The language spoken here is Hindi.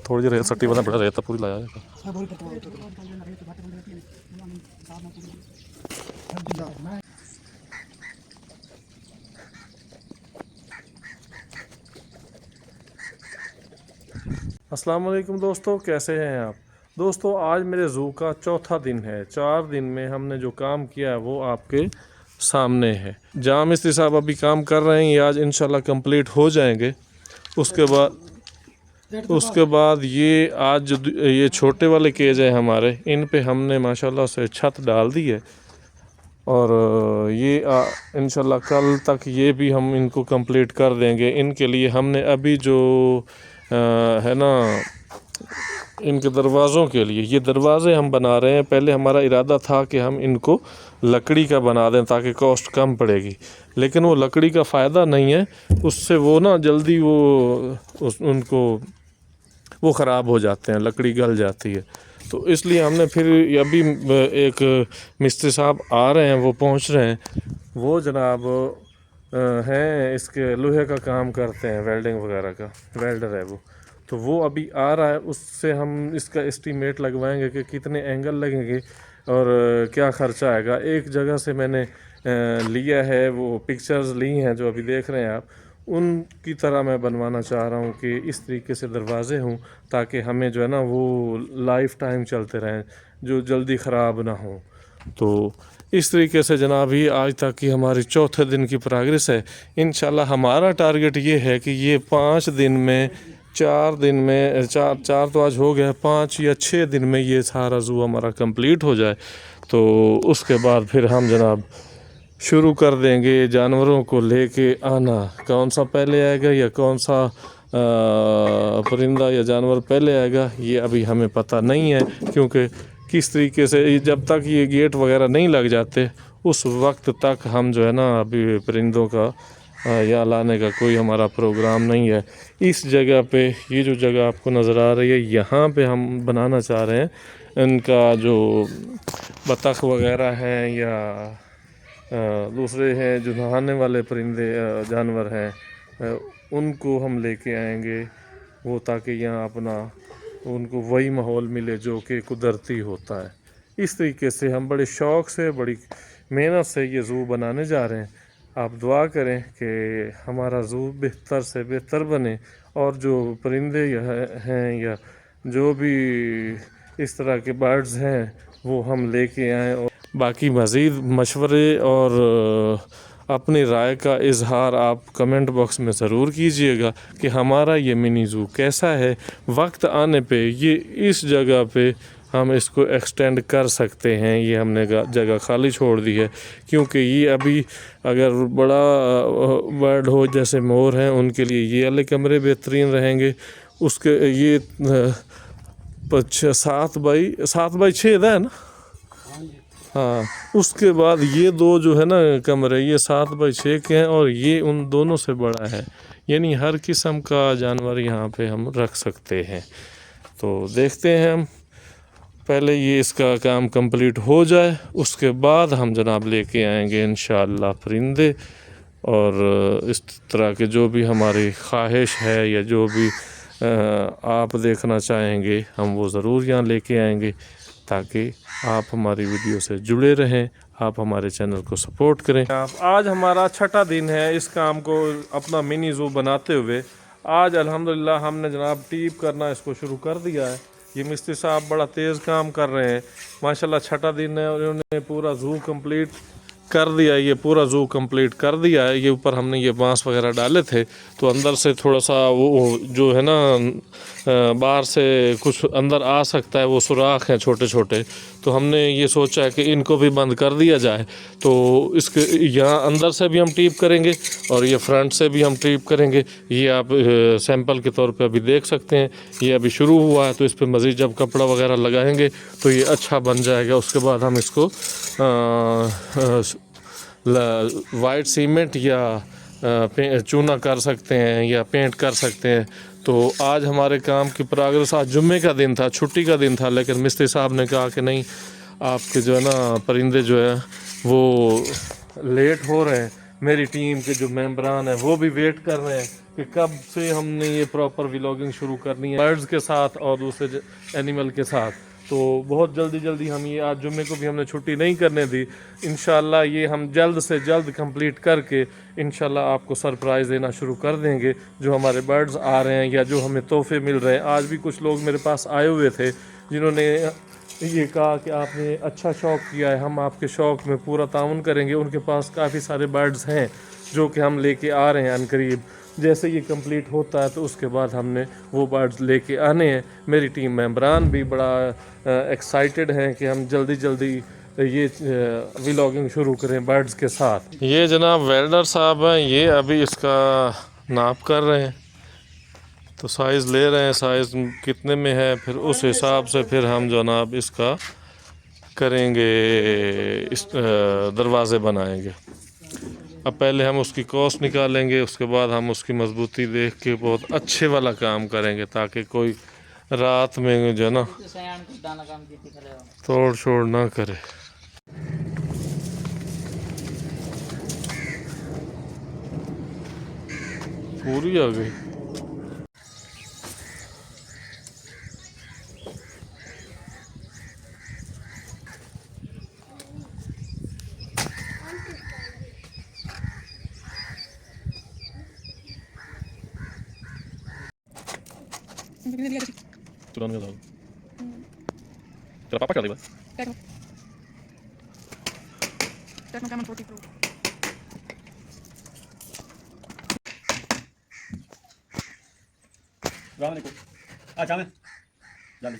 थोड़ी जी रेत सट्टी बना पड़ा, रेत पूरी लाया अस्सलाम वालेकुम दोस्तों, कैसे हैं आप दोस्तों। आज मेरे ज़ू का चौथा दिन है। 4 दिन में हमने जो काम किया है वो आपके सामने है। जहाँ मिस्त्री साहब अभी काम कर रहे हैं, ये आज इंशाल्लाह कंप्लीट हो जाएंगे। उसके बाद ये आज जो ये छोटे वाले केज है हमारे, इन पे हमने माशाल्लाह से छत डाल दी है और ये इंशाल्लाह कल तक ये भी हम इनको कंप्लीट कर देंगे। इनके लिए हमने अभी जो है ना, इनके दरवाज़ों के लिए ये दरवाज़े हम बना रहे हैं। पहले हमारा इरादा था कि हम इनको लकड़ी का बना दें ताकि कॉस्ट कम पड़ेगी, लेकिन वो लकड़ी का फ़ायदा नहीं है, उससे वो ना जल्दी उनको वो ख़राब हो जाते हैं, लकड़ी गल जाती है। तो इसलिए हमने फिर अभी एक मिस्त्री साहब आ रहे हैं, वो पहुंच रहे हैं। वो जनाब हैं इसके लोहे का काम करते हैं, वेल्डिंग वगैरह का वेल्डर है वो। तो वो अभी आ रहा है, उससे हम इसका एस्टीमेट लगवाएंगे कि कितने एंगल लगेंगे और क्या ख़र्चा आएगा। एक जगह से मैंने लिया है, वो पिक्चर्स ली हैं जो अभी देख रहे हैं आप, उनकी तरह मैं बनवाना चाह रहा हूँ कि इस तरीके से दरवाज़े हों ताकि हमें जो है ना वो लाइफ टाइम चलते रहें, जो जल्दी ख़राब ना हो। तो इस तरीके से जनाब ही आज तक की हमारी चौथे दिन की प्रोग्रेस है। इंशाल्लाह हमारा टारगेट ये है कि ये 5 दिन में 4 दिन में चार तो आज हो गया, 5 या 6 दिन में ये सारा ज़ू हमारा कंप्लीट हो जाए। तो उसके बाद फिर हम जनाब शुरू कर देंगे जानवरों को लेके आना। कौन सा पहले आएगा या कौन सा परिंदा या जानवर पहले आएगा ये अभी हमें पता नहीं है, क्योंकि किस तरीके से जब तक ये गेट वगैरह नहीं लग जाते उस वक्त तक हम जो है ना अभी परिंदों का या लाने का कोई हमारा प्रोग्राम नहीं है। इस जगह पे ये जो जगह आपको नज़र आ रही है, यहाँ पे हम बनाना चाह रहे हैं इनका जो बतख वगैरह हैं या दूसरे हैं जो नहाने वाले परिंदे जानवर हैं, उनको हम लेके आएंगे वो, ताकि यहाँ अपना उनको वही माहौल मिले जो कि कुदरती होता है। इस तरीके से हम बड़े शौक़ से, बड़ी मेहनत से ये ज़ू बनाने जा रहे हैं। आप दुआ करें कि हमारा ज़ू बेहतर से बेहतर बने और जो परिंदे हैं या जो भी इस तरह के बर्ड्स हैं वो हम लेके आएँ। और बाकी मज़ीद मशवरे और अपनी राय का इजहार आप कमेंट बॉक्स में ज़रूर कीजिएगा कि हमारा ये मिनी ज़ू कैसा है। वक्त आने पे ये इस जगह पे हम इसको एक्सटेंड कर सकते हैं। ये हमने जगह खाली छोड़ दी है, क्योंकि ये अभी अगर बड़ा बर्ड हो जैसे मोर हैं, उनके लिए ये वाले कमरे बेहतरीन रहेंगे। उसके ये 7 बाई 6 है ना, हाँ। उसके बाद ये 2 जो है ना कमरे, ये 7 बाई 6 के हैं और ये उन दोनों से बड़ा है, यानी हर किस्म का जानवर यहाँ पे हम रख सकते हैं। तो देखते हैं हम, पहले ये इसका काम कंप्लीट हो जाए, उसके बाद हम जनाब लेके आएंगे इंशाअल्लाह परिंदे। और इस तरह के जो भी हमारी ख्वाहिश है या जो भी आप देखना चाहेंगे हम वो ज़रूर यहाँ लेके आएंगे, ताकि आप हमारी वीडियो से जुड़े रहें, आप हमारे चैनल को सपोर्ट करें। आज हमारा छठा दिन है इस काम को अपना मिनी ज़ू बनाते हुए। आज अल्हम्दुलिल्लाह हमने जनाब टीप करना इसको शुरू कर दिया है। ये मिस्त्री साहब बड़ा तेज़ काम कर रहे हैं माशाल्लाह। छठा दिन है और उन्होंने पूरा ज़ू कंप्लीट कर दिया है। ये पूरा ज़ू कंप्लीट कर दिया है। ये ऊपर हमने ये बांस वगैरह डाले थे, तो अंदर से थोड़ा सा वो जो है ना बाहर से कुछ अंदर आ सकता है, वो सुराख हैं छोटे छोटे, तो हमने ये सोचा है कि इनको भी बंद कर दिया जाए। तो इसके यहाँ अंदर से भी हम टीप करेंगे और ये फ्रंट से भी हम टीप करेंगे। ये आप सैंपल के तौर पे अभी देख सकते हैं, ये अभी शुरू हुआ है। तो इस पर मज़ीद जब कपड़ा वगैरह लगाएंगे तो ये अच्छा बन जाएगा। उसके बाद हम इसको वाइट सीमेंट या चूना कर सकते हैं या पेंट कर सकते हैं। तो आज हमारे काम की प्रोग्रेस, आज जुम्मे का दिन था, छुट्टी का दिन था, लेकिन मिस्त्री साहब ने कहा कि नहीं, आपके जो है ना परिंदे जो है वो लेट हो रहे हैं, मेरी टीम के जो मेंबरान हैं वो भी वेट कर रहे हैं कि कब से हमने ये प्रॉपर व्लॉगिंग शुरू करनी है बर्ड्स के साथ और दूसरे एनिमल के साथ। तो बहुत जल्दी हम ये आज जुम्मे को भी हमने छुट्टी नहीं करने दी। इंशाल्लाह ये हम जल्द से जल्द कंप्लीट करके इंशाल्लाह आपको सरप्राइज़ देना शुरू कर देंगे। जो हमारे बर्ड्स आ रहे हैं या जो हमें तोहफे मिल रहे हैं, आज भी कुछ लोग मेरे पास आए हुए थे जिन्होंने ये कहा कि आपने अच्छा शौक़ किया है, हम आपके शौक़ में पूरा ताउन करेंगे। उनके पास काफ़ी सारे बर्ड्स हैं जो कि हम लेके आ रहे हैं अनकरीब। जैसे ये कंप्लीट होता है तो उसके बाद हमने वो बर्ड्स लेके आने हैं। मेरी टीम मेंबरान भी बड़ा एक्साइटेड हैं कि हम जल्दी ये व्लॉगिंग शुरू करें बर्ड्स के साथ। ये जनाब वेल्डर साहब हैं, ये अभी इसका नाप कर रहे हैं, तो साइज़ ले रहे हैं, साइज़ कितने में है, फिर उस हिसाब से फिर हम जनाब इसका करेंगे, इस दरवाज़े बनाएंगे। अब पहले हम उसकी कॉस्ट निकालेंगे, उसके बाद हम उसकी मजबूती देख के बहुत अच्छे वाला काम करेंगे ताकि कोई रात में जो ना तोड़ छोड़ ना करे। पूरी आ गई। तेरा पापा क्या लेगा? Assalamualaikum. Ah, jangan. Jangan.